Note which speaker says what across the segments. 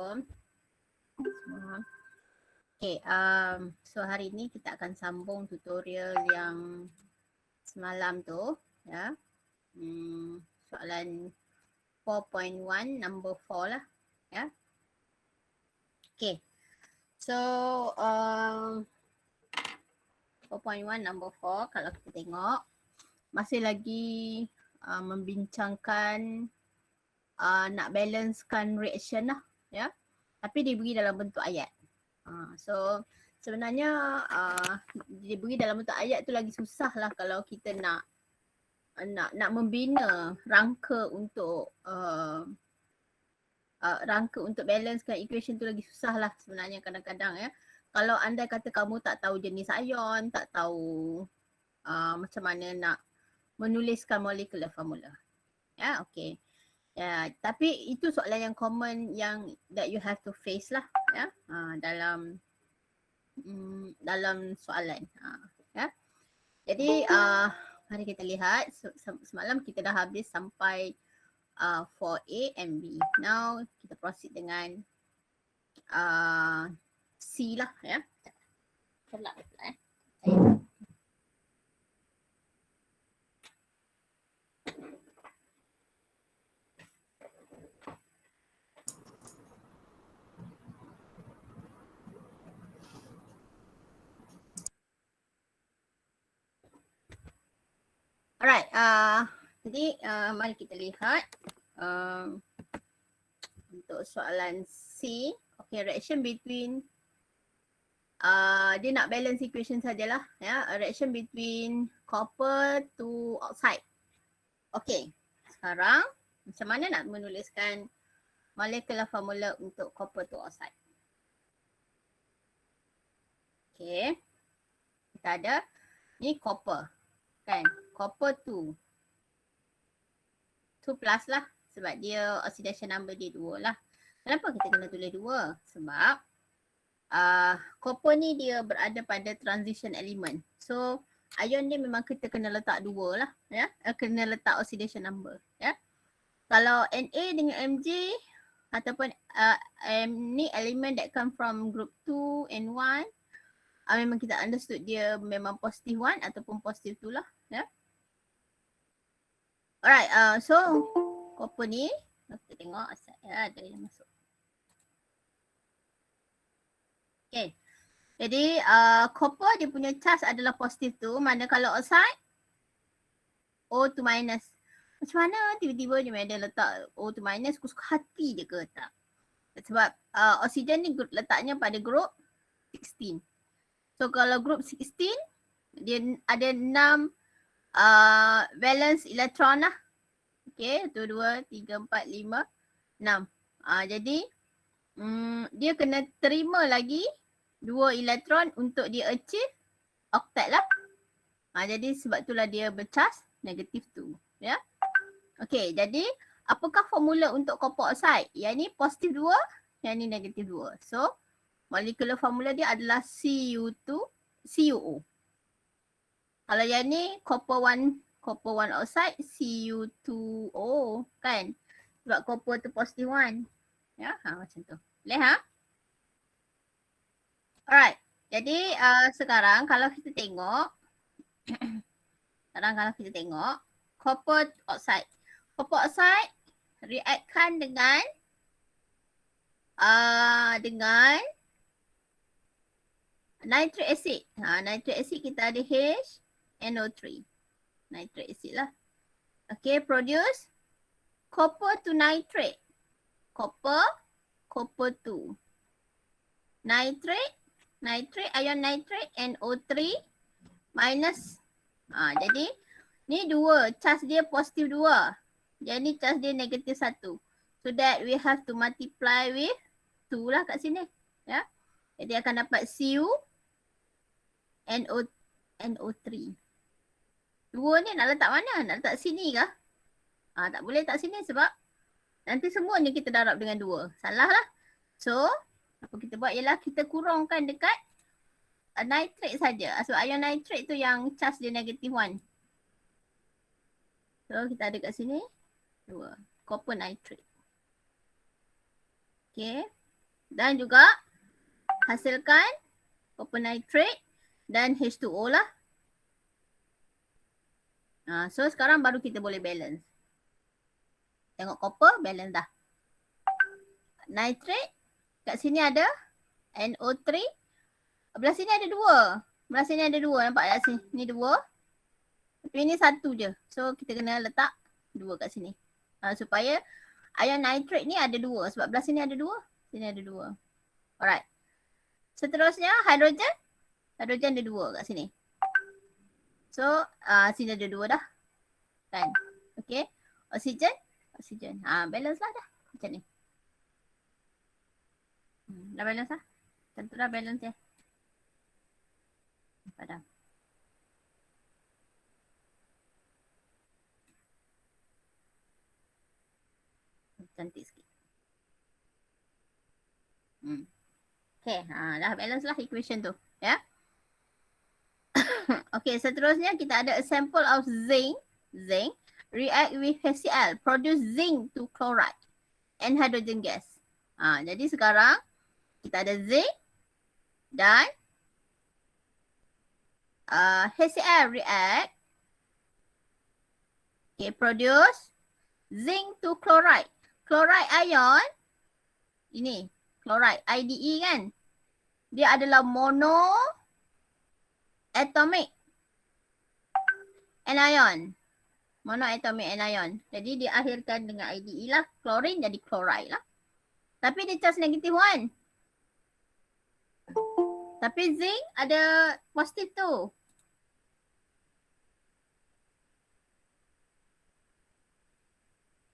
Speaker 1: Assalamualaikum semua. Okay, so hari ni kita akan sambung tutorial yang semalam tu ya. Soalan 4.1 number 4 lah ya. Okay, so 4.1 number 4 kalau kita tengok masih lagi membincangkan nak balancekan reaction lah ya. Tapi diberi dalam bentuk ayat. So sebenarnya diberi dalam bentuk ayat tu lagi susah lah kalau kita nak membina rangka untuk balancekan equation tu lagi susah lah sebenarnya kadang-kadang ya. Kalau anda kata kamu tak tahu jenis ion, tak tahu macam mana nak menuliskan molecular formula. Ya, okay. Ya, tapi itu soalan yang common yang that you have to face lah ya, dalam soalan. Ya. Jadi mari kita lihat, semalam kita dah habis sampai 4A and B. Now kita proceed dengan C lah ya. Kelak eh. Alright, jadi mari kita lihat untuk soalan C. Okay, reaction between dia nak balance equation sajalah ya. Reaction between copper to oxide. Okay, sekarang macam mana nak menuliskan molecular formula untuk copper to oxide? Okay, kita ada ni copper kan, copper 2 plus lah sebab dia oxidation number dia 2 lah. Kenapa kita kena tulis 2? Sebab copper ni dia berada pada transition element. So ion dia memang kita kena letak 2 lah ya, kena letak oxidation number ya. Kalau Na dengan Mg ataupun ni element that come from group 2 and 1, memang kita understood dia memang positive 1 ataupun positive 2 lah ya. Alright, so copper ni kita tengok ya, ada yang masuk. Okay, jadi copper dia punya charge adalah positive 2, manakala oxide O2 minus. Macam mana tiba-tiba dia ada letak O2 minus, suka hati je ke tak? Sebab oksigen ni letaknya pada group 16. So kalau group 16 dia ada 6 valence elektron lah. Okay, 1, 2, 3, 4, 5, 6. Jadi dia kena terima lagi 2 elektron untuk dia achieve octet lah. Jadi sebab itulah dia bercharge negatif 2 ya. Okay, jadi apakah formula untuk copper oxide? Yang ni positif 2, yang ni negatif 2. So molecular formula dia adalah CuO. Kalau yang ni copper 1 oxide Cu2O kan. Sebab copper tu positif 1. Ya, macam tu. Boleh ha? Alright. Jadi sekarang kalau kita tengok copper oxide. Copper oxide reaction dengan nitric acid. Nitric acid kita ada HNO3. Nitric acid lah. Okay, produce copper to nitrate. Copper 2. Nitrate, ion nitrate, NO3 minus. Jadi ni 2, charge dia positif 2. Jadi charge dia negatif 1. So that we have to multiply with 2 lah kat sini. Ya. Jadi akan dapat Cu NO3. 2 ni nak letak mana? Nak letak sini kah? Tak boleh letak sini sebab nanti semuanya kita darab dengan 2. Salah lah. So apa kita buat ialah kita kurangkan dekat nitrate saja. Sebab ion nitrate tu yang charge dia negatif 1. So kita ada kat sini 2. Copper nitrate. Okay. Dan juga hasilkan copper nitrate dan H2O lah. So sekarang baru kita boleh balance. Tengok copper, balance dah. Nitrate, kat sini ada NO3. Belah sini ada dua. Belah sini ada dua, nampak tak sini? Ni dua. Tapi ni satu je. So kita kena letak dua kat sini. Supaya ion nitrate ni ada dua. Sebab belah sini ada dua, sini ada dua. Alright. Seterusnya hidrogen. Hidrogen ada dua kat sini. So sini ada dua dah. Kan? Okay. Oksigen. Oksigen. Balance lah dah. Macam ni. Dah balance lah. Tentu dah balance ya. Padam. Cantik sikit. Okay. Dah balance lah equation tu. Ya. Okay, seterusnya kita ada a sample of zinc. Zinc react with HCl, produce zinc to chloride and hydrogen gas. Jadi sekarang kita ada zinc dan HCl react. Okay, produce zinc to chloride. Chloride ion, ini chloride, IDE kan. Dia adalah mono atomic anion. Monoatomic anion. Jadi dia akhirkan dengan IDE lah. Chlorine jadi chloride lah. Tapi dia charge negatif 1. Tapi zinc ada positif tu.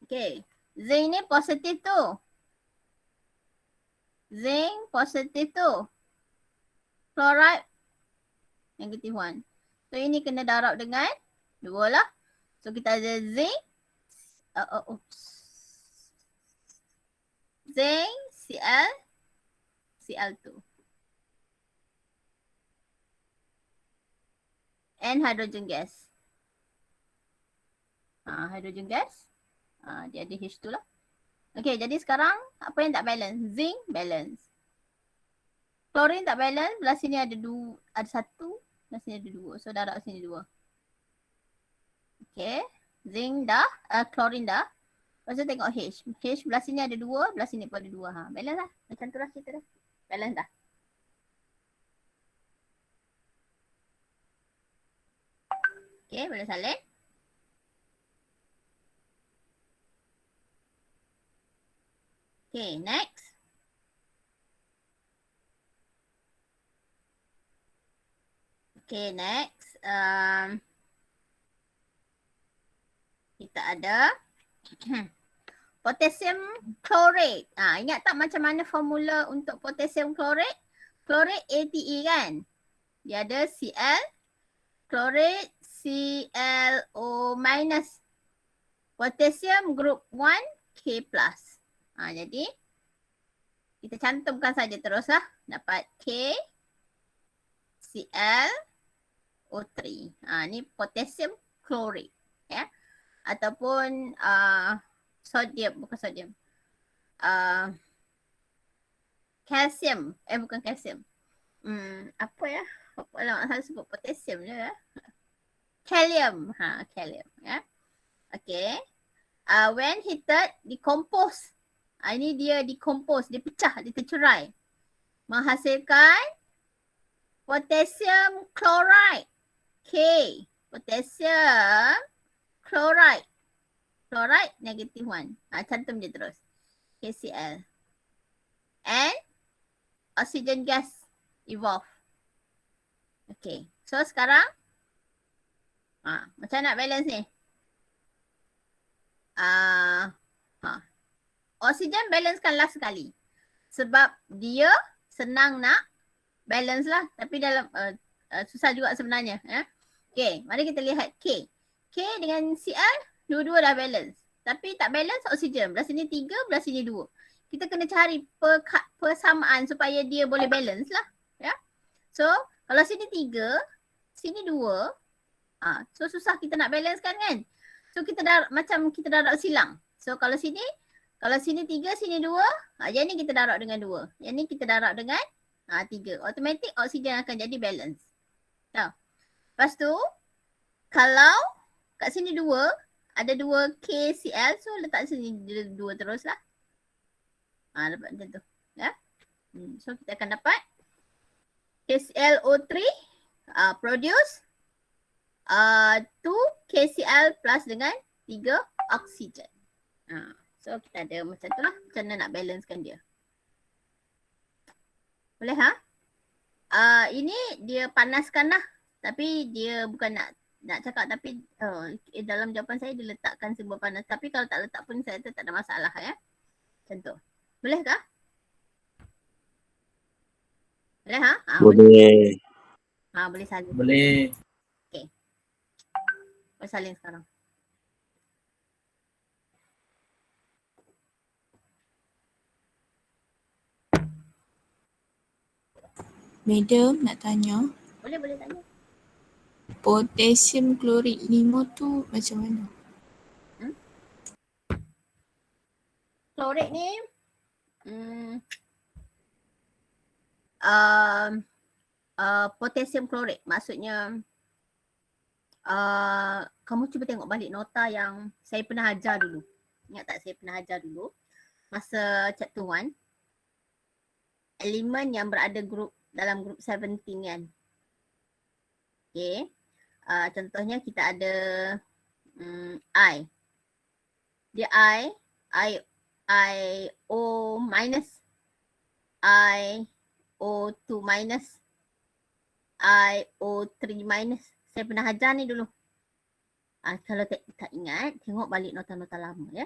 Speaker 1: Okay. Zinc ni positif tu. Zinc positif tu. Chloride negatif 1. So ini kena darab dengan 2 lah. So kita ada zinc. Zinc, Cl, Cl2. And hydrogen gas. Hydrogen gas. Dia ada H2 lah. Okay, jadi sekarang apa yang tak balance? Zinc balance. Chlorine tak balance. Belah sini ada satu. Belah sini ada dua. So darab sini 2. Okay. Zinc dah. Chlorine dah. Lepas tu tengok H. H belah sini ada 2. Belah sini pun ada 2. Balance lah. Macam tu lah kita dah. Balance dah. Okay, boleh salin. Okay, next. Okay, next. Kita ada potassium chlorate. Ingat tak macam mana formula untuk potassium chlorate? Chlorate ATE kan? Dia ada Cl, chlorate ClO minus. Potassium group 1 K plus. Jadi kita cantumkan saja terus lah. Dapat K ClO3. Ni potassium chlorate. Ya. Ataupun sodium, bukan sodium. Calcium. Bukan calcium. Apa ya? Apalah saya sebut potassium je ya. Kalium. Kalium ya. Okay. When heated, decompose. Ini dia decompose, dia pecah, dia tercerai. Menghasilkan potassium chloride. K. Potassium chloride. Chloride negative 1. Cantum je terus. KCl. And oxygen gas evolve. Okay. So sekarang macam nak balance ni? Oksigen balancekan last sekali. Sebab dia senang nak balance lah. Tapi dalam susah juga sebenarnya. Okay, mari kita lihat K. K dengan Cl, dua-dua dah balance. Tapi tak balance oksigen. Belah sini 3, belah sini 2. Kita kena cari persamaan supaya dia boleh balance lah. Ya. So, kalau sini 3, sini 2. So susah kita nak balance kan? So kita dah macam kita darab silang. So kalau sini Kalau sini 3, sini 2. Yang ni kita darab dengan 2. Yang ni kita darab dengan 3. Automatik oksigen akan jadi balance. Tahu? Lepas tu, kalau kat sini 2, ada 2 KCl. So letak sini 2 terus lah. Dapat macam tu. Ya. So kita akan dapat KClO3 produce 2 KCl plus dengan 3 oksigen. So kita ada macam tu lah. Macam mana nak balancekan dia. Boleh ini dia panaskan lah. Tapi dia bukan nak cakap, tapi dalam jawapan saya dia letakkan simbol panas. Tapi kalau tak letak pun saya tak ada masalah ya. Macam tu. Boleh kah? Boleh
Speaker 2: Boleh.
Speaker 1: Boleh salin.
Speaker 2: Boleh.
Speaker 1: Okay. Boleh salin sekarang.
Speaker 3: Madam nak tanya.
Speaker 1: Boleh tanya.
Speaker 3: Potasium klorid 5 tu macam mana?
Speaker 1: Klorid ni potasium klorid maksudnya kamu cuba tengok balik nota yang saya pernah ajar dulu. Ingat tak saya pernah ajar dulu masa chapter 1 elemen yang berada dalam group 17 kan. Okay. Contohnya kita ada I. Dia IO minus, IO2 minus, IO3 minus. Saya pernah ajar ni dulu. Kalau tak ingat, tengok balik nota-nota lama ya.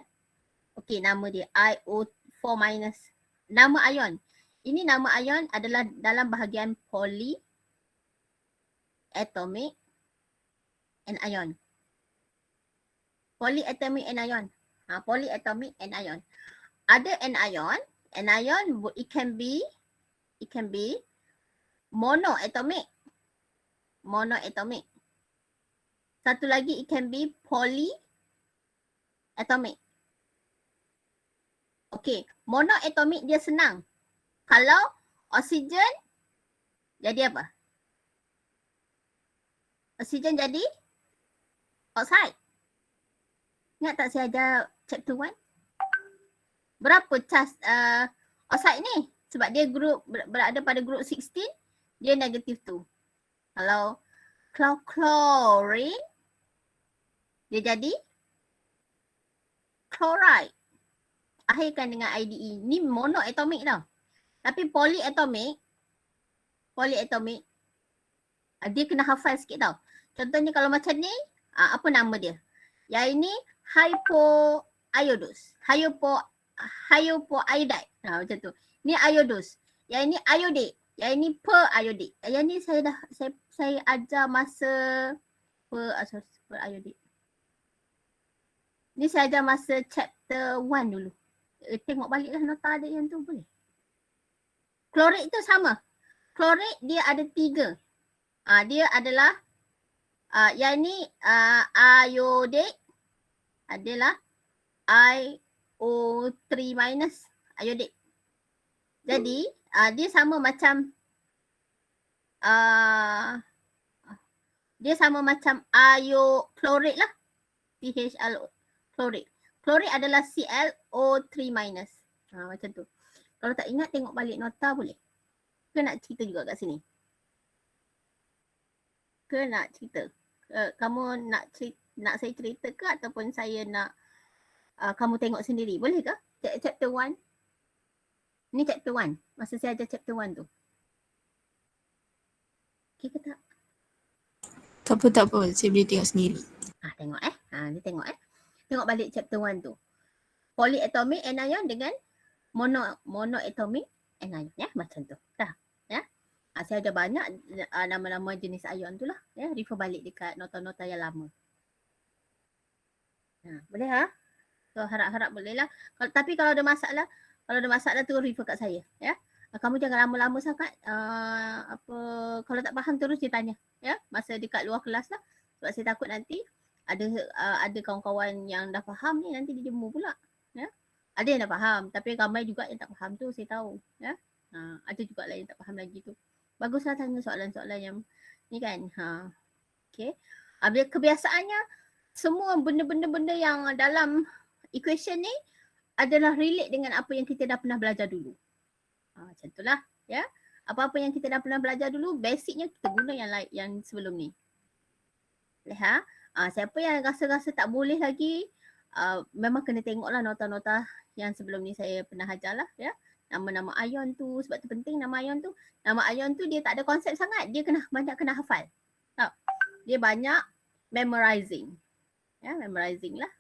Speaker 1: Okey, nama dia IO4 minus. Nama ion. Ini nama ion adalah dalam bahagian polyatomic anion. Polyatomic anion. Polyatomic anion. Ada anion it can be monoatomic. Satu lagi it can be polyatomic. Okey, monoatomic dia senang. Kalau oksigen jadi apa? Oksigen jadi oxide. Ingat tak saya ajar chapter 1? Berapa charge oxide ni? Sebab dia berada pada group 16, dia negative 2. Kalau chlorine, dia jadi chloride. Akhirkan dengan IDE. Ni monoatomic tau. Tapi polyatomic, dia kena hafal sikit tau. Contohnya kalau macam ni, apa nama dia? Yang ini hypoiodose. Hypoiodide. Macam tu. Ni iodose. Yang ini iodate. Yang ini periodic. Yang ni saya ajar masa periodic. Ni saya ajar masa chapter 1 dulu. Tengok baliklah nota ada yang tu boleh. Klorid tu sama. Klorid dia ada 3. Dia adalah yang ni iodate adalah IO3 minus iodate. Jadi dia sama macam klorid lah. CHL klorid. Klorid adalah ClO3 minus. Macam tu. Kalau tak ingat tengok balik nota boleh. Ke nak cerita juga kat sini? Ke nak cerita? Kamu nak saya cerita ke ataupun saya nak kamu tengok sendiri? Boleh ke? Chapter 1. Ni chapter 1. Masa saya ajar chapter 1 tu. Okay ke tak?
Speaker 3: Tak apa. Saya boleh tengok sendiri.
Speaker 1: Tengok Dia tengok Tengok balik chapter 1 tu. Polyatomic anion dengan monoatomic anion ya, macam tu. Dah. Ya. Saya ada banyak nama-nama jenis ion tu lah. Ya, refer balik dekat nota-nota yang lama. Boleh So harap-harap boleh lah. Tapi kalau ada masalah tu refer kat saya. Ya. Kamu jangan lama-lama sangat. Kalau tak faham terus dia tanya. Ya, masa dekat luar kelas lah. Sebab saya takut nanti ada kawan-kawan yang dah faham ni nanti dia jemu pula. Ya. Ada yang dah faham, tapi ramai juga yang tak faham tu saya tahu. Ya? Ada juga lah yang tak faham lagi tu. Baguslah tanya soalan-soalan yang ni kan. Okay. Kebiasaannya semua benda-benda yang dalam equation ni adalah relate dengan apa yang kita dah pernah belajar dulu. Macam itulah. Ya? Apa-apa yang kita dah pernah belajar dulu, basicnya kita guna yang sebelum ni. Boleh siapa yang rasa-rasa tak boleh lagi, memang kena tengoklah nota-nota yang sebelum ni saya pernah ajar lah ya. Nama-nama ion tu, sebab tu penting nama ion tu. Nama ion tu dia tak ada konsep sangat, dia banyak kena hafal. Tak? Dia banyak memorizing. Ya, memorizing lah.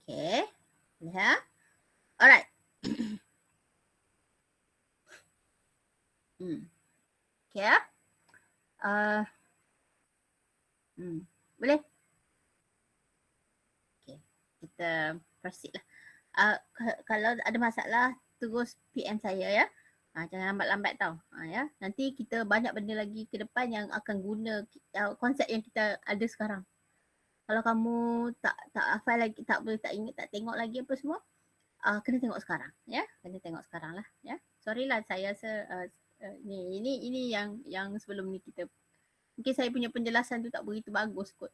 Speaker 1: Okay. Ya. Alright. Okay ya. Boleh? Okay. Kita proceed lah. Kalau ada masalah, terus PM saya ya. Jangan lambat-lambat tau. Ya. Nanti kita banyak benda lagi ke depan yang akan guna konsep yang kita ada sekarang. Kalau kamu tak hafal lagi, tak boleh, tak ingat, tak tengok lagi apa semua, kena tengok sekarang ya. Kena tengok sekarang lah ya. Sorry lah saya ini yang sebelum ni kita mungkin saya punya penjelasan tu tak begitu bagus kot.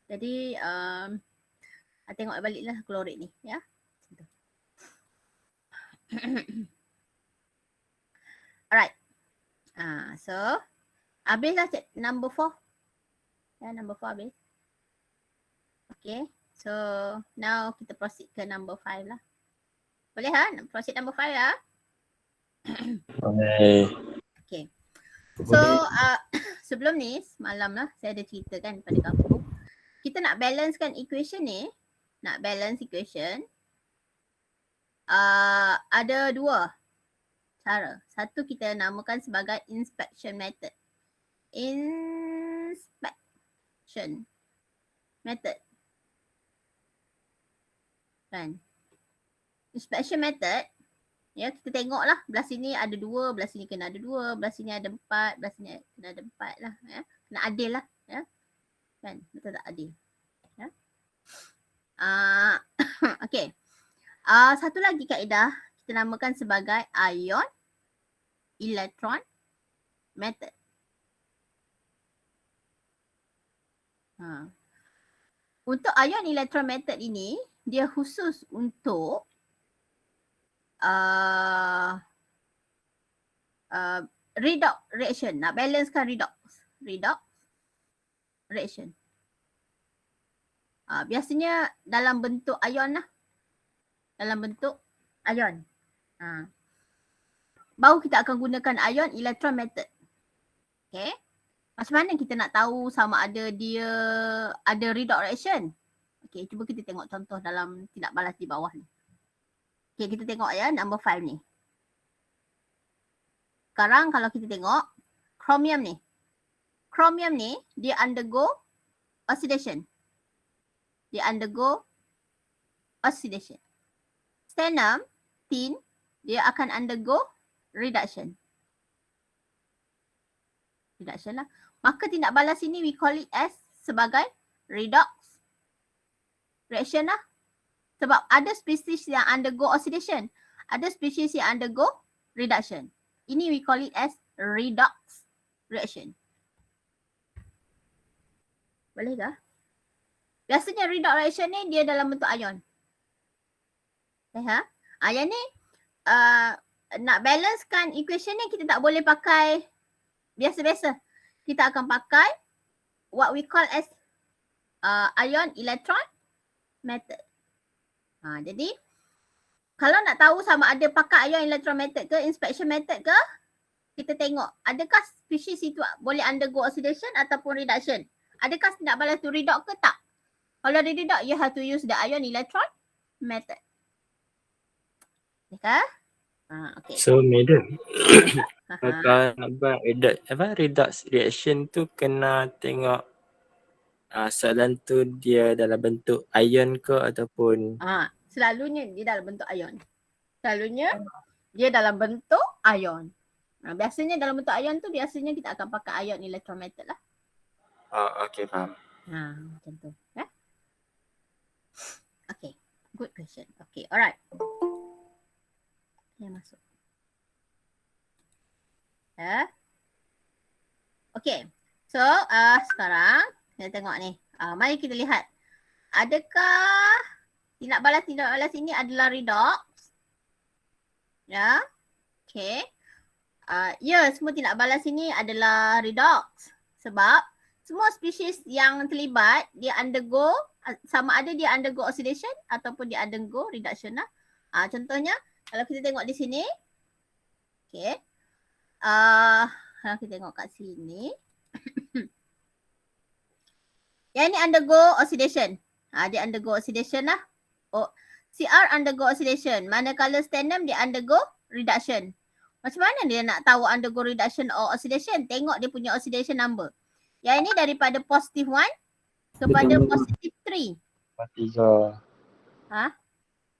Speaker 1: Jadi tengok baliklah klorik ni ya. Alright. So habislah number 4. Ya, number 4 habis. Okay. So now kita proceed ke number 5 lah. Boleh proceed number 5 ya.
Speaker 2: Boleh.
Speaker 1: Okay. So sebelum ni semalam lah saya ada ceritakan pada kamu. Kita nak balancekan equation ni. Nak balance equation. Ada dua cara. Satu kita namakan sebagai inspection method. Inspection method. Kan? Inspection method. Ya, kita tengoklah belah sini ada 2, belah sini kena ada 2, belah sini ada 4, belah sini kena ada 4 lah. Ya. Kena adil lah. Ya. Kan? Betul tak adil? Ya. Okay. Satu lagi kaedah kita namakan sebagai ion electron method. Untuk ion electron method ini, dia khusus untuk redox reaction. Nak balancekan redox reaction. Biasanya dalam bentuk ion lah. Dalam bentuk ion. Baru kita akan gunakan ion electron method. Okay. Macam mana kita nak tahu sama ada dia ada redox reaction? Okay, cuba kita tengok contoh dalam tindak balas di bawah ni. Okay, kita tengok ya number 5 ni. Sekarang kalau kita tengok chromium ni. Chromium ni dia undergo oxidation. Dia undergo oxidation. Stannum, tin, dia akan undergo reduction. Reduction lah. Maka tindak balas ini we call it as sebagai redox reaction lah. Sebab ada spesies yang undergo oxidation. Ada spesies yang undergo reduction. Ini we call it as redox reaction. Boleh ke? Biasanya redox reaction ni dia dalam bentuk ion. Yang ni nak balancekan equation ni kita tak boleh pakai biasa-biasa. Kita akan pakai what we call as ion electron method. Jadi kalau nak tahu sama ada pakai ion electron method ke inspection method ke, kita tengok adakah spesies itu boleh undergo oxidation ataupun reduction. Adakah tindak balas tu redox ke tak? Kalau redox, you have to use the ion electron method. Okay? Okay.
Speaker 2: So madam, kalau nak buat redox reaction tu kena tengok soalan tu dia dalam bentuk ion ke ataupun
Speaker 1: selalunya dia dalam bentuk ion. Selalunya dia dalam bentuk ion. Biasanya dalam bentuk ion tu biasanya kita akan pakai ion electron method lah.
Speaker 2: okay, faham.
Speaker 1: Macam tu. Okay. Good question. Okay, alright. Yang masuk. Okay. So, sekarang kita tengok ni. Mari kita lihat. Adakah tindak balas ini adalah redox? Ya. Okay. Ya, semua tindak balas ini adalah redox. Sebab semua spesies yang terlibat dia undergo, sama ada dia undergo oxidation ataupun dia undergo reduction lah. Contohnya kalau kita tengok di sini. Okay. Kalau kita tengok kat sini. Yang ni undergo oxidation. Dia undergo oxidation lah. CR undergo oxidation. Manakala sternum dia undergo reduction. Macam mana dia nak tahu undergo reduction or oxidation? Tengok dia punya oxidation number. Yang ini daripada positive 1 kepada positive 3.
Speaker 2: Tiga.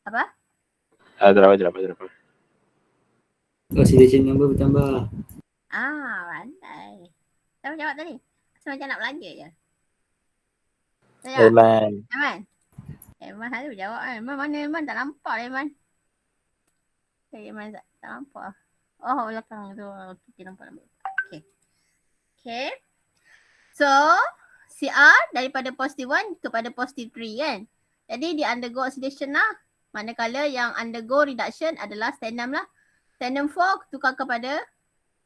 Speaker 1: Apa?
Speaker 2: Berapa?
Speaker 4: Oxidation number bertambah.
Speaker 1: Pandai. Siapa jawab tadi? Saya macam nak belanja je.
Speaker 2: Elman.
Speaker 1: Eman selalu jawab kan. Mana Eman? Tak nampak Eman. Eman tak nampak. Oh, belakang tu. Okay, nampak. Okay. So, CR daripada positive 1 kepada positive 3 kan. Jadi dia undergo oxidation lah. Manakala yang undergo reduction adalah sternum lah. Sternum 4 tukar kepada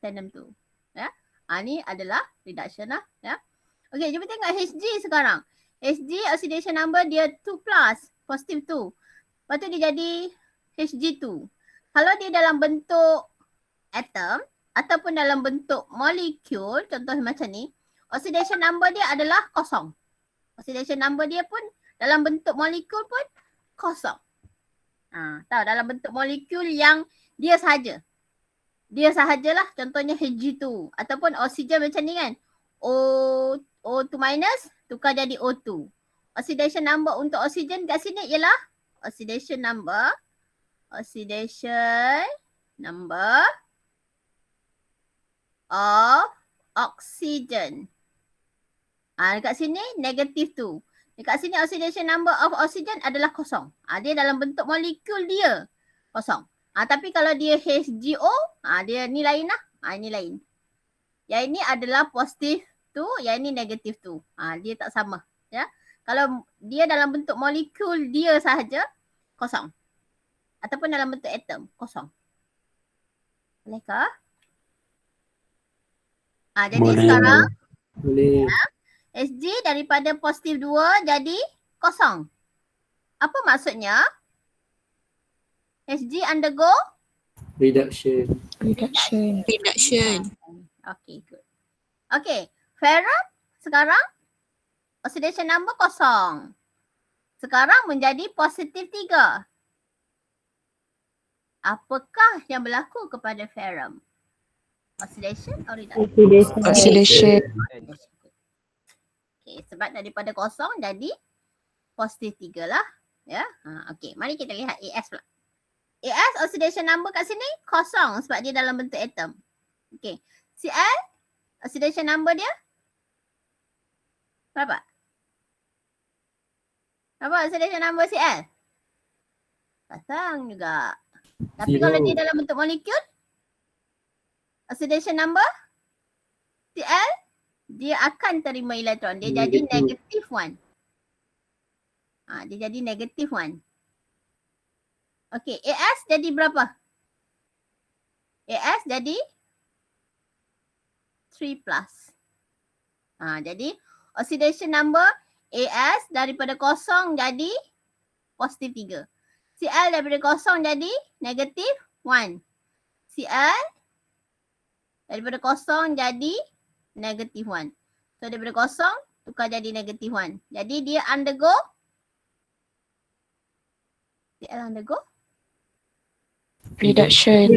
Speaker 1: sternum 2. Ya. Ni adalah reduction lah. Ya. Okay, jom tengok Hg sekarang. Hg oxidation number dia 2+, positive 2. Lepas tu dia jadi Hg2. Kalau dia dalam bentuk atom ataupun dalam bentuk molekul, contoh macam ni, oxidation number dia adalah kosong. Oxidation number dia pun dalam bentuk molekul pun kosong. Tahu dalam bentuk molekul yang dia sahaja. Dia sahajalah, contohnya Hg2 ataupun oksigen macam ni kan. O2 minus tukar jadi O2. Oxidation number untuk oksigen kat sini ialah oxidation number of oxygen. Dekat sini negative 2. Dekat sini oxidation number of oxygen adalah kosong. Dia dalam bentuk molekul dia kosong. Tapi kalau dia HGO, dia ni lain lah. Ini lain. Yang ini adalah positive 2, yang ini negative 2. Dia tak sama. Ya. Kalau dia dalam bentuk molekul dia sahaja, kosong. Ataupun dalam bentuk atom, kosong. Bolehkah? Jadi
Speaker 4: Boleh.
Speaker 1: sekarang
Speaker 4: Boleh.
Speaker 1: Hg daripada positif 2 jadi kosong. Apa maksudnya? Hg undergo
Speaker 4: Reduction.
Speaker 1: Okay, good. Okay, ferrum sekarang oxidation number kosong. Sekarang menjadi positif 3. Apakah yang berlaku kepada ferrum? Oxidation or reduction?
Speaker 3: Oxidation.
Speaker 1: Okay, sebab daripada kosong jadi positif 3 lah. Ya. Okay, mari kita lihat AS pula. AS oxidation number kat sini kosong sebab dia dalam bentuk atom. Okay. Cl oxidation number dia berapa? Berapa oxidation number Cl? Kosong juga. Tapi kalau dia dalam bentuk molekul, oxidation number Cl dia akan terima elektron. Dia jadi negative 1. Dia jadi negative 1. Okey, AS jadi berapa? AS jadi 3+. Jadi oxidation number AS daripada kosong jadi positif 3. Cl daripada kosong jadi negatif 1. Cl daripada kosong jadi negatif 1. So daripada kosong tukar jadi negatif 1. Jadi dia undergo Cl undergo
Speaker 3: Reduction.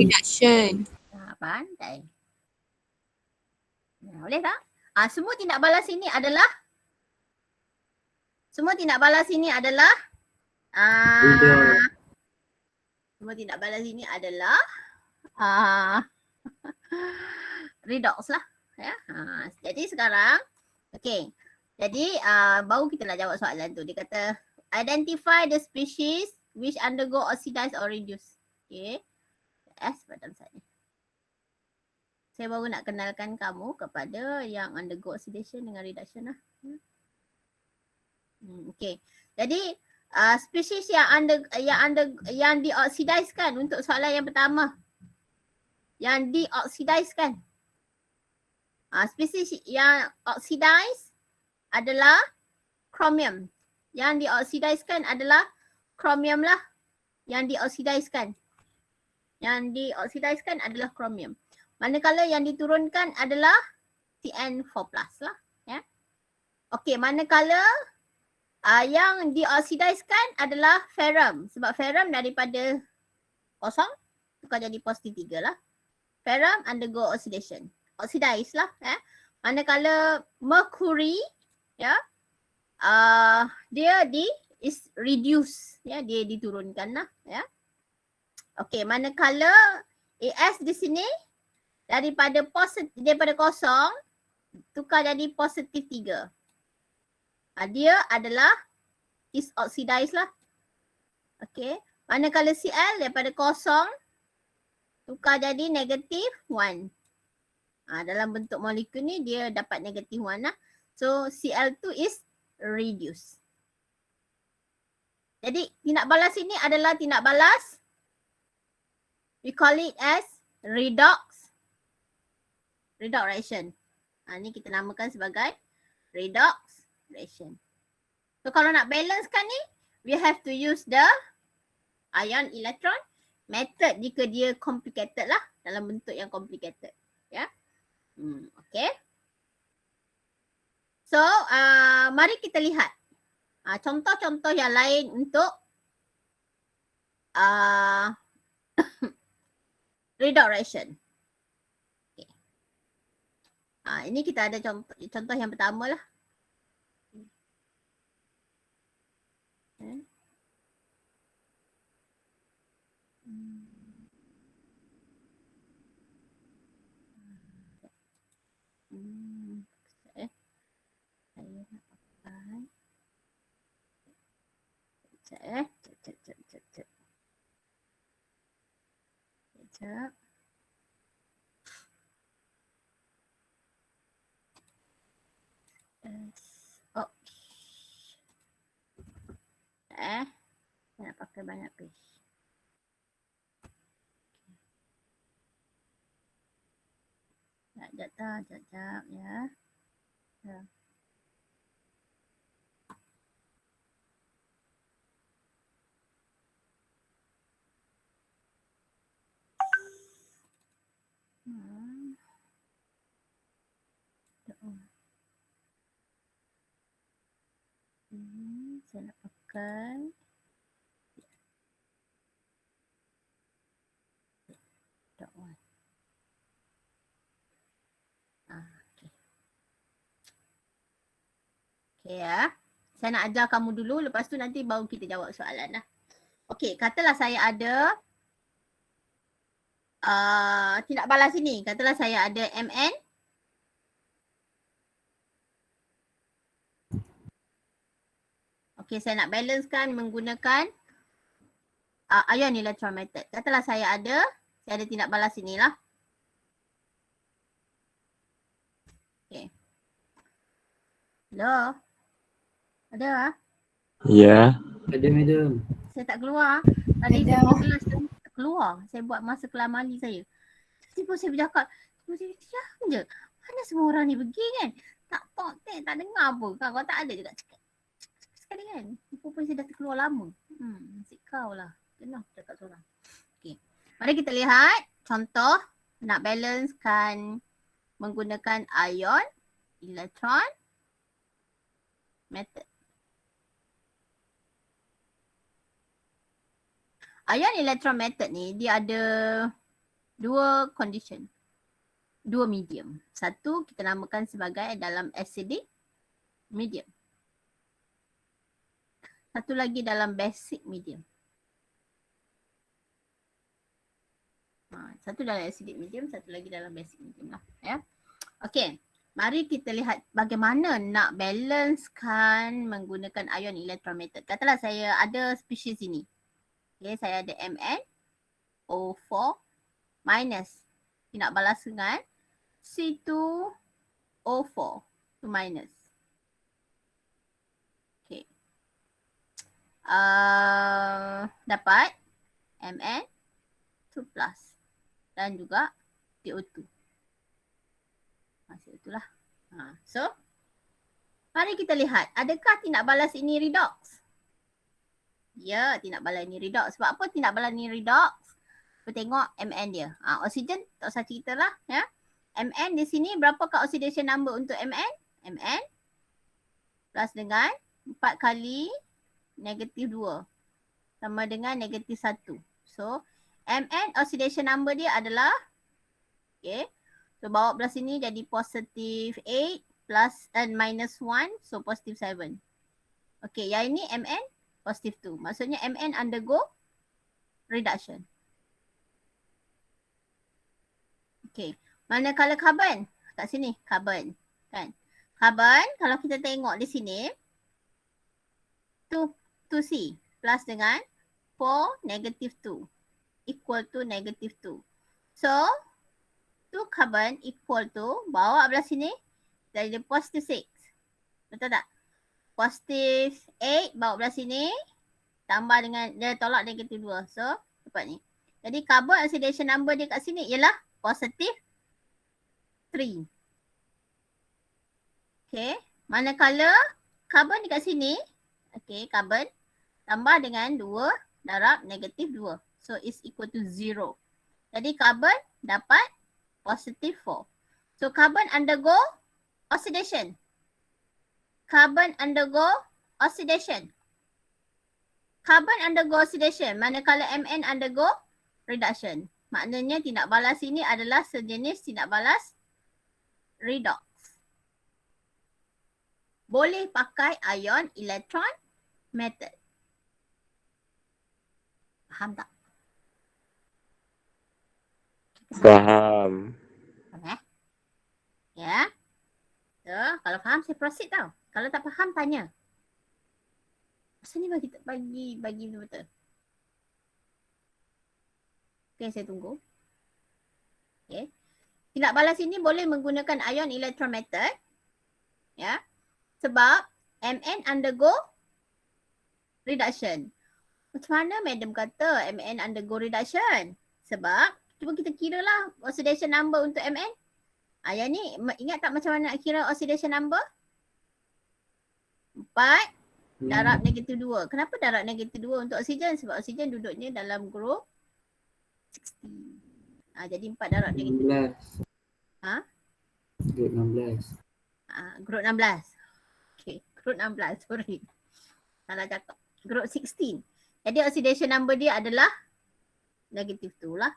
Speaker 1: Pandai. Boleh tak? Semua tindak balas ini adalah semua tindak balas ini adalah redox lah. Ya. Jadi sekarang, okay. Jadi baru kita nak jawab soalan tu. Dia kata identify the species which undergo oxidize or reduce. Okay. S pada sana. Saya baru nak kenalkan kamu kepada yang undergo oxidation dengan reduction lah. Okay. Jadi spesies yang dioxidize kan untuk soalan yang pertama. Yang dioxidize kan. Spesies yang oxidize adalah chromium. Yang dioxidize kan adalah chromium lah. Yang dioxidize kan. Yang dioxidize kan adalah chromium. Manakala yang diturunkan adalah CN4+ lah. Ya. Okey, manakala yang dioxidize kan adalah ferrum. Sebab ferrum daripada kosong tukar jadi positif 3 lah. Ferrum undergo oxidation. Oxidize lah. Ya. Manakala mercury ya, dia is reduce. Ya, dia diturunkan lah. Ya. Okey, manakala AS di sini daripada kosong tukar jadi positif 3. Dia adalah is oxidized lah. Okey. Manakala Cl daripada kosong tukar jadi negatif 1. Dalam bentuk molekul ni dia dapat negatif 1 lah. So Cl2 is reduced. Jadi tindak balas ini adalah tindak balas. We call it as redox reaction. Ni kita namakan sebagai redox reaction. So kalau nak balancekan ni, we have to use the ion electron method jika dia complicated lah, dalam bentuk yang complicated. Ya. Okay. So mari kita lihat contoh-contoh yang lain untuk redox reaction. Ini kita ada contoh yang pertama lah. Saya nak pakai. Sekejap. Saya nak pakai banyak page. Sekejap ya. Saya nak pakai .1. Okay. Okay ya. Saya nak ajar kamu dulu, lepas tu nanti baru kita jawab soalan lah. Okay, katalah saya ada tindak balas ini. Katalah saya ada Mn. Okay, saya nak balancekan menggunakan ion electron method. Katalah saya ada tindak balas inilah. Okay. Hello? Ada?
Speaker 2: Ya.
Speaker 4: Ada madam.
Speaker 1: Saya tak keluar. Tadi saya buat kelas tu, tak keluar. Saya buat masa kelas mali saya. Tiba-tiba saya bercakap, tiba-tiba je. Mana semua orang ni pergi kan? Tak dengar apa. Kau tak ada juga cakap. Sekali kan? Pun saya dah terkeluar lama. Nasib kau lah. Kenapa cakap seorang. Okay. Mari kita lihat contoh nak balancekan menggunakan ion electron method. Ion electron method ni dia ada dua condition. Dua medium. Satu kita namakan sebagai dalam acidic medium. Satu lagi dalam basic medium. Satu dalam acidic medium, satu lagi dalam basic medium lah. Ya. Okay. Mari kita lihat bagaimana nak balancekan menggunakan ion electron method. Katalah saya ada spesies ini. Okay, saya ada MnO4 minus. Nak balas dengan C2O4 tu minus. Okay. Dapat Mn2 plus dan juga CO2. Masih itulah. So, mari kita lihat. Adakah tindak balas ini redox? Ya, tindak balas ini redox. Sebab apa tindak balas ini redox? Kita tengok Mn dia. Oksigen tak usah cerita lah. Ya. Mn di sini berapakah oxidation number untuk Mn? Mn plus dengan 4 kali negatif 2 sama dengan negatif 1. So, Mn oxidation number dia adalah, okay, so bawa belah sini jadi positif 8 plus and minus 1. So positif 7. Okay, yang ini Mn positif 2. Maksudnya Mn undergo reduction. Okay, manakala carbon? Kat sini carbon. Kan? Carbon kalau kita tengok di sini 2C plus dengan 4 negative 2 equal to negative 2. So 2 carbon equal to, bawa belah sini jadi positif 6. Betul tak? Positif 8 bawa belah sini tambah dengan, dia tolak negatif 2. So dapat ni. Jadi carbon oxidation number dia kat sini ialah positif 3. Okay. Manakala carbon dekat sini, okay, carbon tambah dengan 2 darab negatif 2. So is equal to 0. Jadi carbon dapat positif 4. So carbon undergo oxidation. Carbon undergo oxidation. Carbon undergo oxidation manakala Mn undergo reduction. Maknanya tindak balas ini adalah sejenis tindak balas redox. Boleh pakai ion electron method. Faham tak?
Speaker 2: Faham.
Speaker 1: Faham ya? So, kalau faham saya proceed tau. Kalau tak faham tanya. Masa ni bagi betul-betul. Okay, saya tunggu. Okay. Tindak balas ini boleh menggunakan ion electron method. Ya. Sebab Mn undergo reduction. Macam mana madam kata Mn undergo reduction? Sebab cuba kita kira lah oxidation number untuk Mn. Yang ni ingat tak macam mana nak kira oxidation number? 4 darab negatif 2. Kenapa darab negatif 2 untuk oksigen? Sebab oksigen duduknya dalam group 60. Jadi 4 darab negatif 2.
Speaker 4: Group 16.
Speaker 1: Group 16. Okay, group 16. Sorry. Salah cakap. Group 16. Jadi oxidation number dia adalah negatif 2 lah.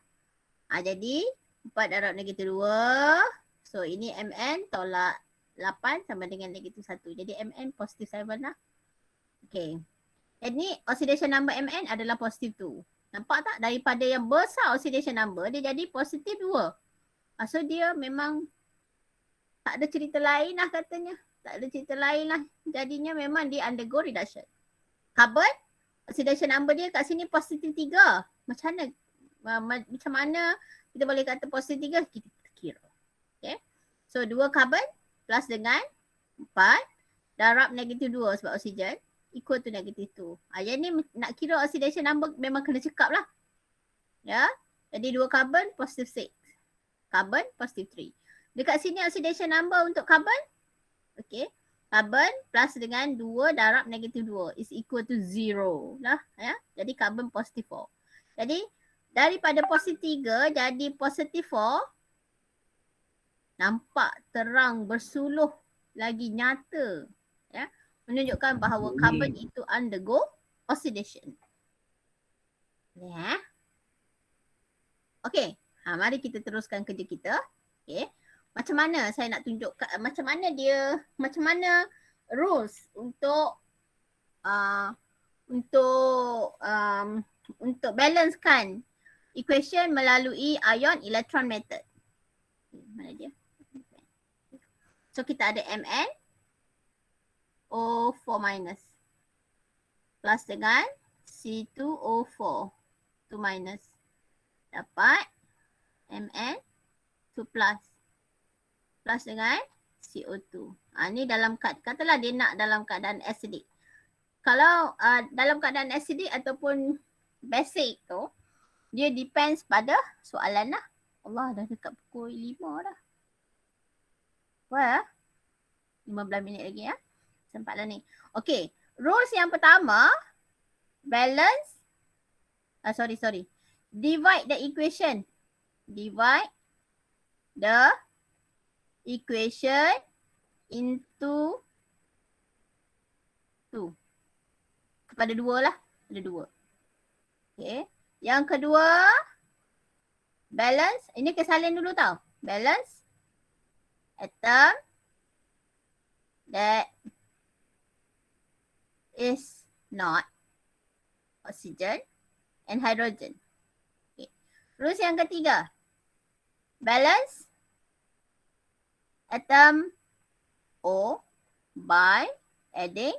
Speaker 1: Jadi 4 darab negatif 2. So ini Mn tolak 8 sama dengan negatif 1. Jadi Mn positif 7 lah. Okay. Jadi oxidation number Mn adalah positif 2. Nampak tak? Daripada yang besar oxidation number, dia jadi positif 2. So dia memang tak ada cerita lain lah katanya. Tak ada cerita lain lah. Jadinya memang dia undergo reduction. Carbon, oxidation number dia kat sini positif 3. Macam mana kita boleh kata positif 3? Kita kira. Okay. So 2 carbon plus dengan 4 darab negatif 2 sebab oksigen equal to negatif 2. Yang ni nak kira oxidation number memang kena cekap lah. Ya. Jadi 2 carbon positif 6. Carbon positif 3. Dekat sini oxidation number untuk carbon. Okay. Carbon plus dengan 2 darab negatif 2 is equal to 0 lah. Ya. Jadi carbon positif 4. Jadi daripada positif 3 jadi positif 4. Nampak terang bersuluh lagi nyata. Ya. Menunjukkan bahawa carbon itu undergo oxidation. Ya. Okay. Mari kita teruskan kerja kita. Okay. Macam mana saya nak tunjukkan, macam mana rules untuk balancekan equation melalui ion electron method. Mana dia? So kita ada Mn O4 minus plus dengan C2O4 2 minus dapat Mn 2 plus dengan CO2. Ni dalam katalah dia nak dalam keadaan acidic. Kalau dalam keadaan acidic ataupun basic tu, dia depends pada soalan lah. Allah dah dekat pukul 5 dah. Wah, 15 minit lagi ya. Sempatlah ni. Okay, rules yang pertama, balance, divide the equation. Divide the equation into 2. Kepada 2 lah. Ada 2. Okay. Yang kedua, balance. Ini kesalin dulu tau. Balance atom that is not oxygen and hydrogen. Okay. Terus yang ketiga, balance atom O by adding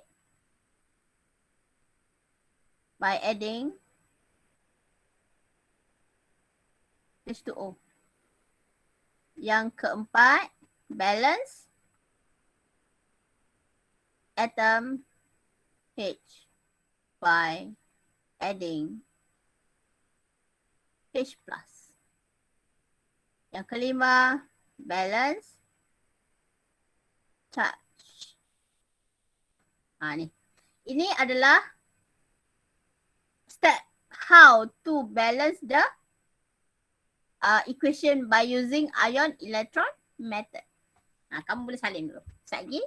Speaker 1: H2O. Yang keempat, balance atom H by adding H plus. Yang kelima, balance charge. Ni. Ini adalah step how to balance the equation by using ion electron method. Kamu boleh salin dulu. Sekejap lagi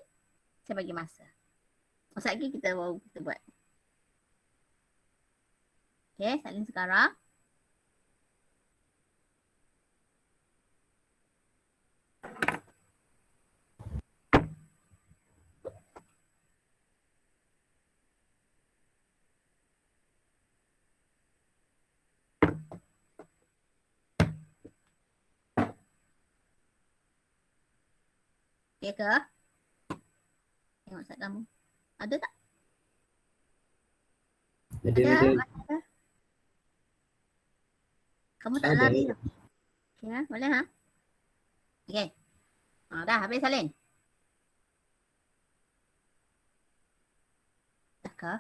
Speaker 1: saya bagi masa. Sekejap lagi kita buat. Okay, salin sekarang. Okay ke? Tengok saat kamu. Ada tak?
Speaker 4: Ada.
Speaker 1: Kamu tak
Speaker 4: Ada.
Speaker 1: lari. Okay, boleh ha? Okay. Dah habis salin. Dah ke?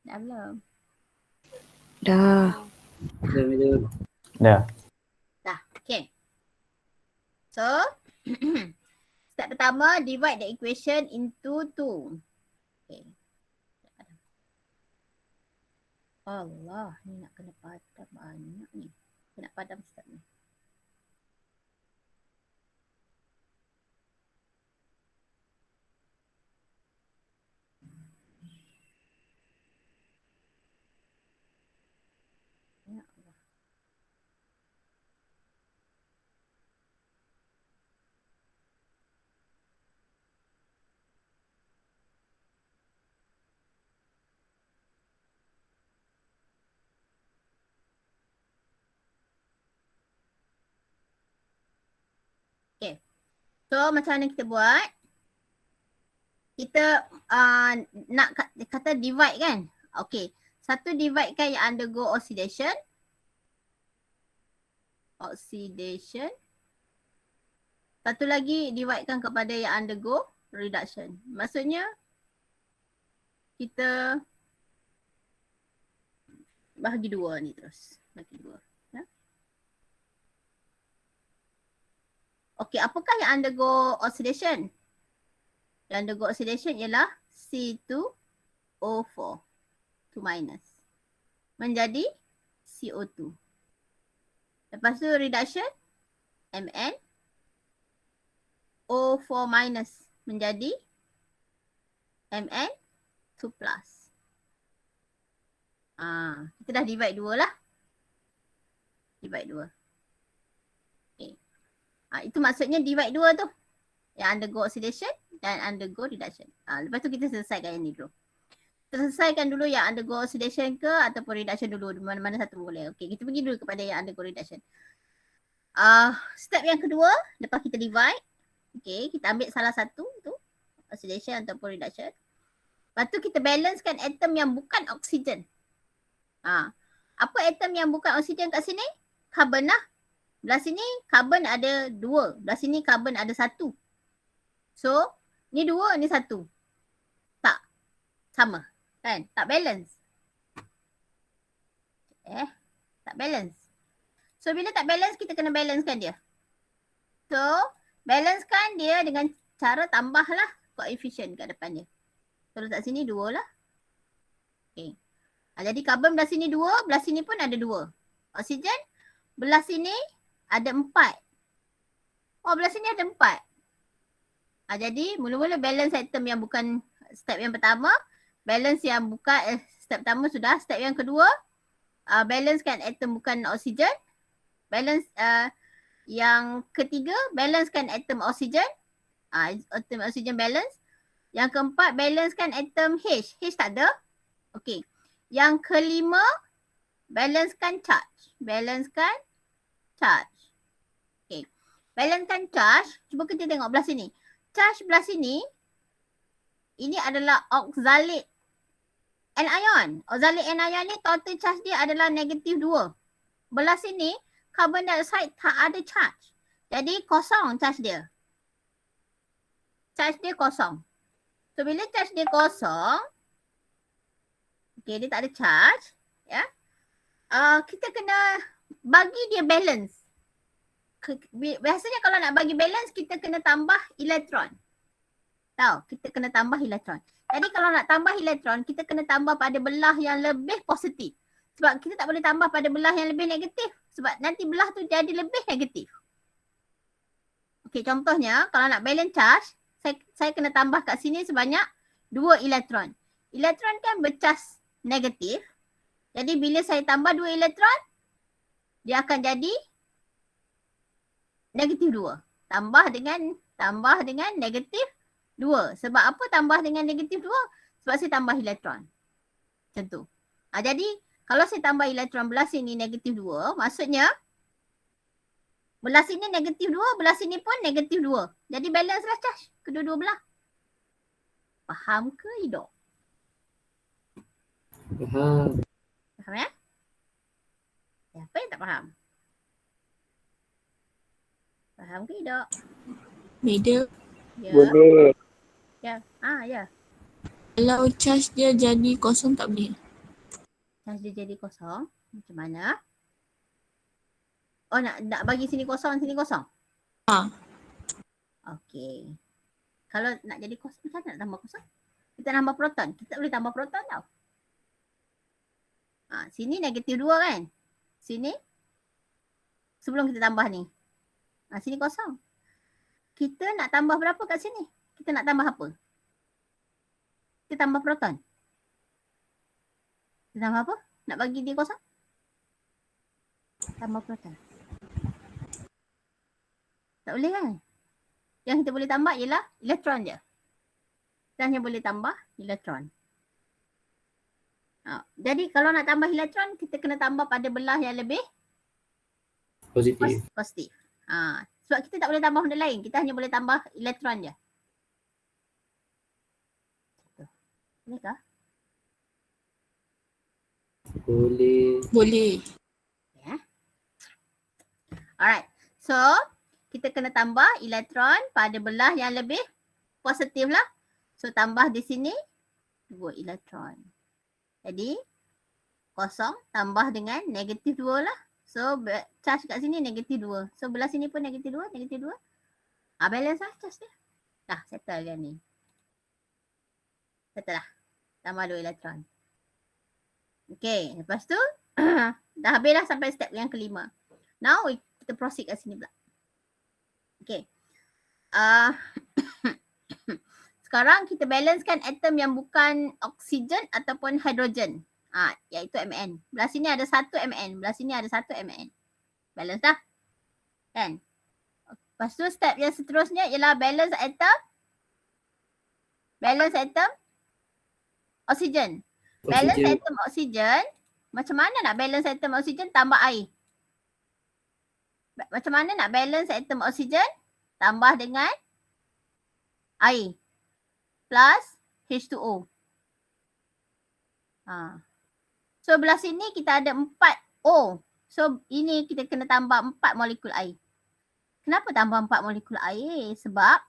Speaker 1: Dah belum?
Speaker 3: Dah.
Speaker 4: Dah.
Speaker 1: Dah. Okay. So, step pertama, divide the equation into 2. Okay. Allah, ni nak kena padam banyak ni. Kena padam step ni. Ya Allah. Okay. So macam mana kita buat? Kita nak kata divide kan? Okay. Satu divide kan yang undergo oxidation. Satu lagi divide kan kepada yang undergo reduction. Maksudnya kita bahagi 2 ni terus. Bahagi 2. Ya? Okay, apakah yang undergo oxidation? Yang undergo oxidation ialah C2O4 2 minus menjadi CO2. Lepas tu reduction Mn O4 minus menjadi Mn 2 plus. Kita dah divide 2 lah. Divide 2. Okay. Itu maksudnya divide 2 tu. Yang undergo oxidation dan undergo reduction. Lepas tu kita selesaikan yang ni dulu. Selesaikan dulu yang undergo oxidation ke ataupun reduction dulu. Mana-mana satu boleh. Okay, kita pergi dulu kepada yang undergo reduction. Step yang kedua, lepas kita divide, okay, kita ambil salah satu tu, oxidation ataupun reduction. Lepas tu kita balancekan atom yang bukan oksigen. Apa atom yang bukan oksigen kat sini? Karbon lah. Belah sini karbon ada 2, belah sini karbon ada 1. So, ni 2, ni 1. Tak sama, kan? Tak balance. Tak balance. So, bila tak balance, kita kena balancekan dia. So, balancekan dia dengan cara tambahlah koefisien kat depan dia. So, letak sini 2 lah. Okay. Jadi, karbon belah sini 2, belah sini pun ada 2. Oksigen, belah sini ada 4. Oh, belah sini ada 4. Jadi, mula-mula balance atom yang bukan step yang pertama. Balance yang bukan, step pertama sudah. Step yang kedua, balancekan atom bukan oksigen. Balance yang ketiga, balancekan atom oksigen. Atom oksigen balance. Yang keempat, balancekan atom H. H tak ada. Okey. Yang kelima, balancekan charge. Balancekan charge. Okey. Balancekan charge. Cuba kita tengok belah sini. Charge belah sini, ini adalah oxalate anion. Oxalate anion ni total charge dia adalah negatif 2. Belah sini, carbon dioxide tak ada charge. Jadi kosong charge dia. Charge dia kosong. So bila charge dia kosong, okay, dia tak ada charge, ya. Kita kena bagi dia balance. Biasanya kalau nak bagi balance, kita kena tambah elektron. Tahu, kita kena tambah elektron. Jadi kalau nak tambah elektron, kita kena tambah pada belah yang lebih positif. Sebab kita tak boleh tambah pada belah yang lebih negatif. Sebab nanti belah tu jadi lebih negatif. Okey, contohnya kalau nak balance charge, saya kena tambah kat sini sebanyak 2 elektron. Elektron kan bercas negatif. Jadi bila saya tambah 2 elektron, dia akan jadi negatif 2. Tambah dengan negatif 2. Sebab apa tambah dengan negatif 2? Sebab saya tambah elektron. Macam tu. Jadi kalau saya tambah elektron belah sini negatif 2, maksudnya belah sini negatif 2, belah sini pun negatif 2. Jadi balance lah charge kedua-dua belah. Faham ke tidak?
Speaker 4: Faham.
Speaker 1: Faham ya? Siapa yang tak faham? Faham ke tidak?
Speaker 5: Beda.
Speaker 1: Ya.
Speaker 2: Boleh.
Speaker 1: Ya. Ya.
Speaker 5: Kalau charge dia jadi kosong tak boleh.
Speaker 1: Charge dia jadi kosong. Macam mana? Oh, nak bagi sini kosong, sini kosong? Okey. Kalau nak jadi kosong, macam mana nak tambah kosong? Kita tambah proton. Kita tak boleh tambah proton tau. Sini negatif 2 kan? Sini. Sebelum kita tambah ni. Sini kosong. Kita nak tambah berapa kat sini? Kita nak tambah apa? Kita tambah proton. Kita tambah apa? Nak bagi dia kosong? Tambah proton. Tak boleh kan? Yang kita boleh tambah ialah elektron je. Kita hanya boleh tambah elektron. Jadi kalau nak tambah elektron, kita kena tambah pada belah yang lebih
Speaker 4: Positif.
Speaker 1: positif. Sebab kita tak boleh tambah benda lain. Kita hanya boleh tambah elektron je. Bolehkah?
Speaker 4: Boleh.
Speaker 5: Boleh.
Speaker 1: Alright. So, kita kena tambah elektron pada belah yang lebih positif lah. So, tambah di sini 2 elektron. Jadi, kosong tambah dengan negatif 2 lah. So, charge kat sini negatif 2. So, belah sini pun negatif 2, negatif 2. Balance lah charge dia. Dah, settle kan ni. Settle lah. Tambah 2 elektron. Okay, lepas tu, dah habis dah sampai step yang kelima. Now, kita proceed kat sini pula. Okay. Sekarang kita balancekan atom yang bukan oksigen ataupun hidrogen. Iaitu Mn. Belah sini ada 1 Mn. Belah sini ada 1 Mn. Balance dah. Kan? Lepas tu step yang seterusnya ialah balance atom oksigen. Balance atom oksigen. Macam mana nak balance atom oksigen? Tambah air. Macam mana nak balance atom oksigen? Tambah dengan air plus H2O. So belah sini kita ada 4 O. So ini kita kena tambah 4 molekul air. Kenapa tambah 4 molekul air? Sebab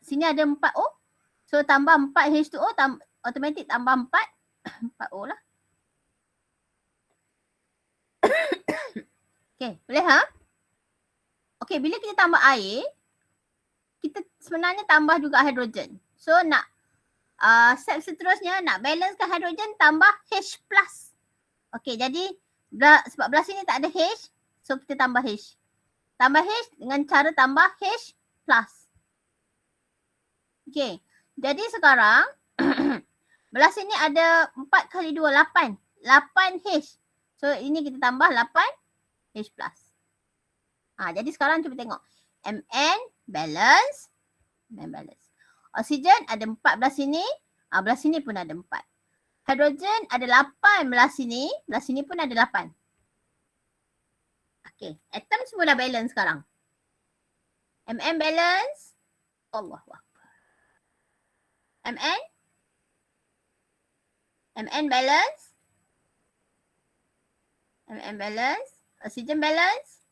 Speaker 1: sini ada 4 O. So tambah 4 H2O, automatik tambah 4 O lah. Okay, boleh ha? Okay, bila kita tambah air, kita sebenarnya tambah juga hidrogen. So nak step seterusnya nak balancekan hidrogen, tambah H+. Okay, jadi sebab belah sini tak ada H, so kita tambah H. Tambah H dengan cara tambah H+. Okay, jadi sekarang belah sini ada 4 kali 2, 8. 8 H. So ini kita tambah 8 H+. Jadi sekarang cuba tengok. Mn balance. Oksigen ada 4 belah sini. Belah sini pun ada 4. Hidrogen ada 8 belah sini pun ada 8. Okay, atom semua dah balance sekarang. Mn balance. Allahuakbar. Mn balance. Mn balance. Oksigen balance.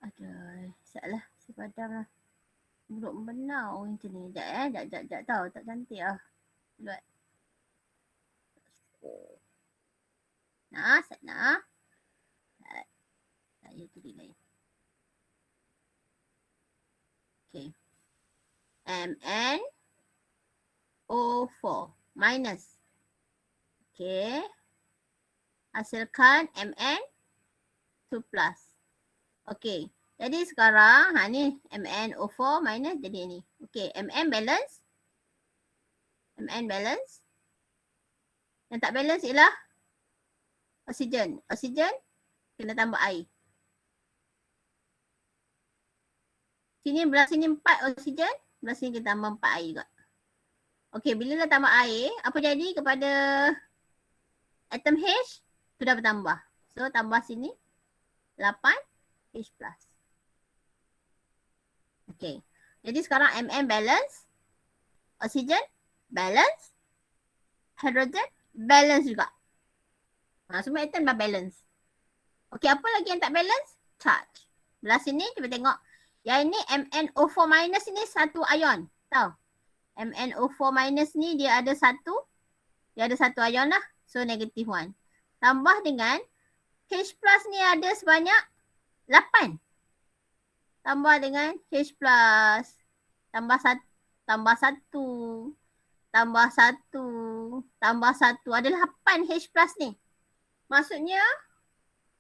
Speaker 1: Aduh, salah. Si padam lah. Buruk benar orang macam ni. Sekejap tahu. Tak cantik lah. Buat. Nah. Saya tulis lain. Okay. MnO4 minus. Okay. Hasilkan Mn2 plus. Okay. Jadi sekarang ni MnO4 minus jadi ni. Okay. Mn balance. Yang tak balance ialah oksigen. Oksigen kena tambah air. Belah sini 4 oksigen, belah sini kita tambah 4 air juga. Okey, bila dah tambah air, apa jadi kepada atom H? Sudah bertambah. So tambah sini 8 H+. Okey. Jadi sekarang Mn balance, oksigen balance, hidrogen balance juga. Semua atom dah balance. Okey, apa lagi yang tak balance? Charge. Belah sini cuba tengok. Yang ini MnO4 minus ni satu ion. Tahu? MnO4 minus ni dia ada satu ion lah. So negative 1. Tambah dengan H plus ni ada sebanyak 8. Tambah dengan H plus. Tambah 1. Ada 8 H plus ni. Maksudnya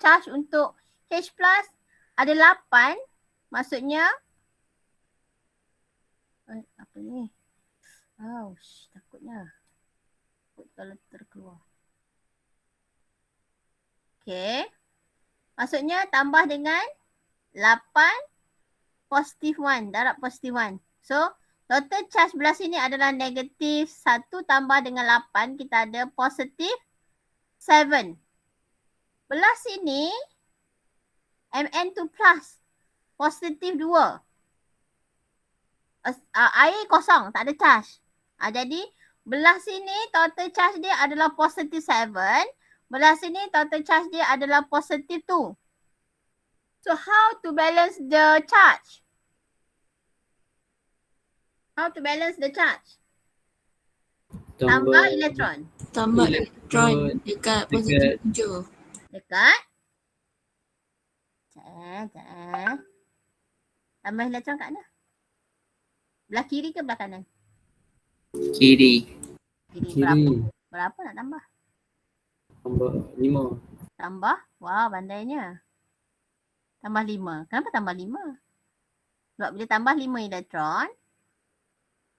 Speaker 1: charge untuk H plus ada 8. Maksudnya apa ni? Takutnya. Takut kalau terkeluar. Okay. Maksudnya tambah dengan 8 positive 1. Darab positive 1. So total charge belah sini adalah negatif 1 tambah dengan 8. Kita ada positif 7. Belah sini Mn2 plus. Positif 2. Air kosong, tak ada charge. Jadi belah sini total charge dia adalah positif 7. Belah sini total charge dia adalah positif 2. So how to balance the charge? Tambah elektron.
Speaker 5: Tambah elektron dekat positif 7.
Speaker 1: Dekat. Sekejap. Tambah elektron kat mana? Belah kiri ke belah kanan?
Speaker 4: Kiri.
Speaker 1: Berapa nak tambah?
Speaker 4: Tambah 5.
Speaker 1: Tambah? Wah, pandainya. Tambah 5. Kenapa tambah 5? Sebab bila tambah 5 elektron,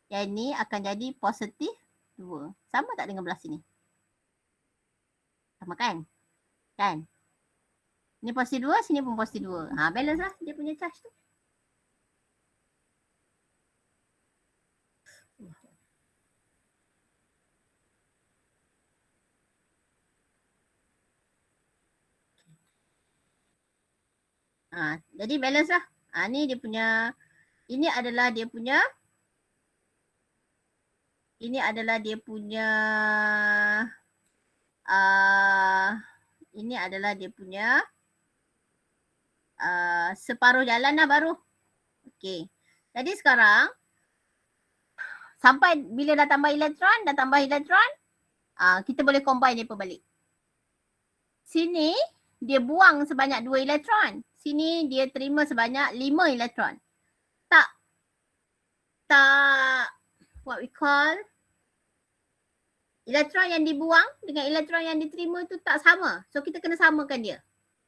Speaker 1: yang ni akan jadi positif 2. Sama tak dengan belah sini? Sama kan? Kan? Ni positif 2, sini pun positif 2. Balance lah dia punya charge tu. Jadi balance lah. Ni dia punya, ini adalah dia punya separuh jalan lah baru. Okey. Jadi sekarang sampai bila dah tambah elektron, kita boleh combine dia balik. Sini dia buang sebanyak 2 elektron. Sini dia terima sebanyak 5 elektron. Tak what we call, elektron yang dibuang dengan elektron yang diterima tu tak sama. So kita kena samakan dia.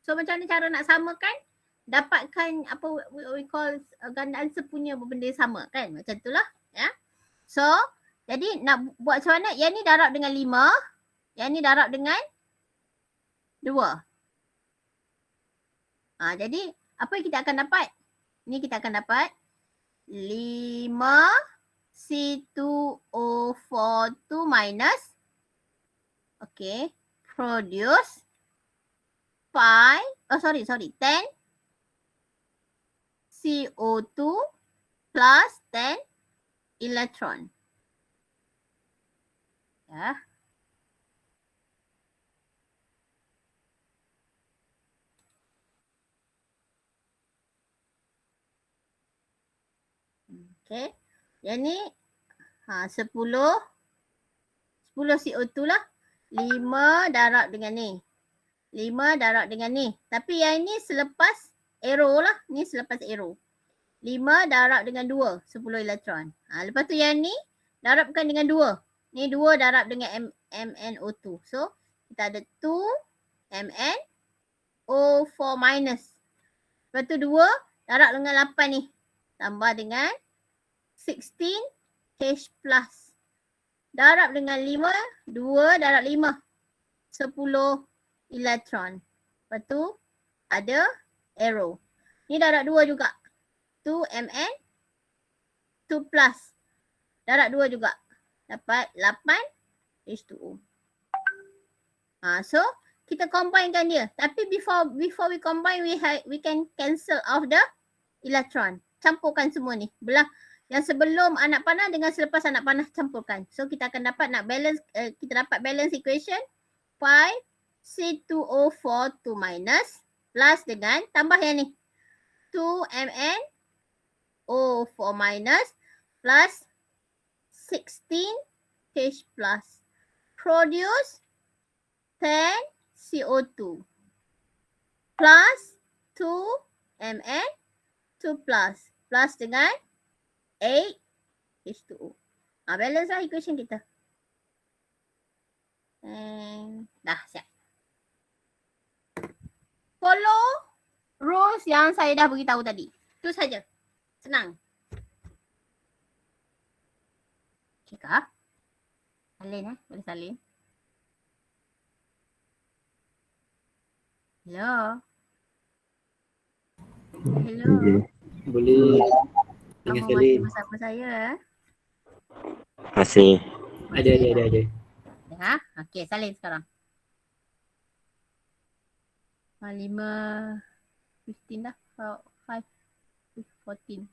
Speaker 1: So macam mana cara nak samakan? Dapatkan apa we call gandaan sepunya benda sama kan? Macam itulah ya. So jadi nak buat macam mana? Yang ni darab dengan 5, yang ni darab dengan 2. Jadi apa yang kita akan dapat? Ni kita akan dapat 5 C2O42 minus produce 10 CO2 plus 10 electron. Ya. Okay. Yang ni 10 CO2 lah. 5 darab dengan ni. 5 darab dengan ni. Tapi yang ni selepas arrow lah. Ni selepas arrow. 5 darab dengan 2. 10 elektron. Lepas tu yang ni darabkan dengan 2. Ni 2 darab dengan MnO2. So kita ada 2 MnO4 minus. Lepas tu 2 darab dengan 8 ni. Tambah dengan 16 H plus. Darab dengan 5. 2 darab 5. 10 elektron. Lepas tu ada arrow. Ni darab 2 juga. 2 Mn 2 plus. Darab 2 juga. Dapat 8 H2O. So kita combinekan dia. Tapi before we combine, we can cancel off the electron. Campurkan semua ni. Belah yang sebelum anak panah dengan selepas anak panah campurkan. So kita akan dapat kita dapat balance equation 5C2O42 minus plus dengan tambah yang ni 2MnO4 minus plus 16H plus produce 10 CO2 plus 2Mn2 plus dengan 8 H2O. Balance lah equation kita. Dah siap. Follow rules yang saya dah beritahu tadi. Itu saja. Senang. Okay kah? Salin boleh salin. Hello.
Speaker 4: Boleh.
Speaker 1: Kamu
Speaker 4: Dengan
Speaker 1: masih
Speaker 4: salin.
Speaker 1: bersama saya.
Speaker 2: Masih.
Speaker 4: Ada.
Speaker 1: Okey, salin sekarang. 5:15 dah. 5:14.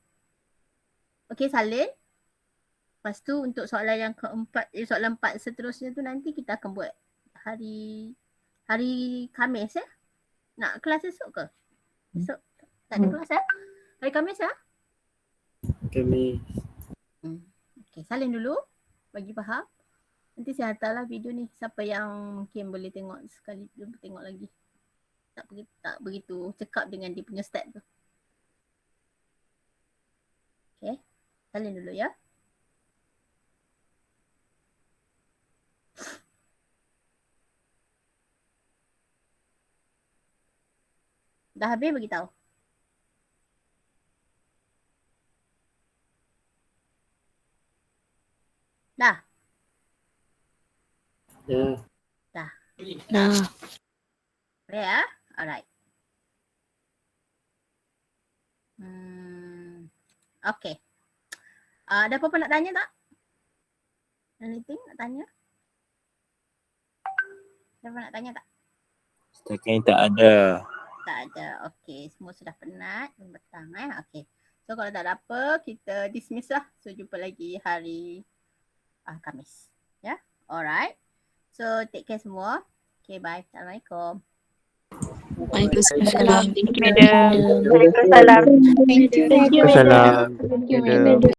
Speaker 1: Okey, salin. Lepas tu untuk soalan yang keempat, soalan 4 seterusnya tu nanti kita akan buat hari Khamis ya. Nak kelas esok ke? Esok tak ada kelas ya? Hari Khamis ya?
Speaker 4: Kami.
Speaker 1: Okey, salin dulu bagi faham. Nanti saya hantarlah video ni siapa yang mungkin boleh tengok sekali tengok lagi. Tak begitu cekap dengan dia punya step tu. Okey, salin dulu ya. Dah habis beritahu. Dah.
Speaker 3: Dah.
Speaker 1: Boleh ya? Alright. Okay. Ada apa-apa nak tanya tak? Anything nak tanya? Ada apa nak tanya tak?
Speaker 2: Setakat ni tak ada.
Speaker 1: Tak ada. Okey, semua sudah penat petang Okey. So kalau tak ada apa, kita dismiss lah. So jumpa lagi hari Khamis. Ya. Alright. So take care semua. Okay, bye. Assalamualaikum.
Speaker 5: Waalaikumsalam.
Speaker 6: Waalaikumsalam.
Speaker 5: Thank you.
Speaker 2: Waalaikumsalam.
Speaker 3: Thank you, madam.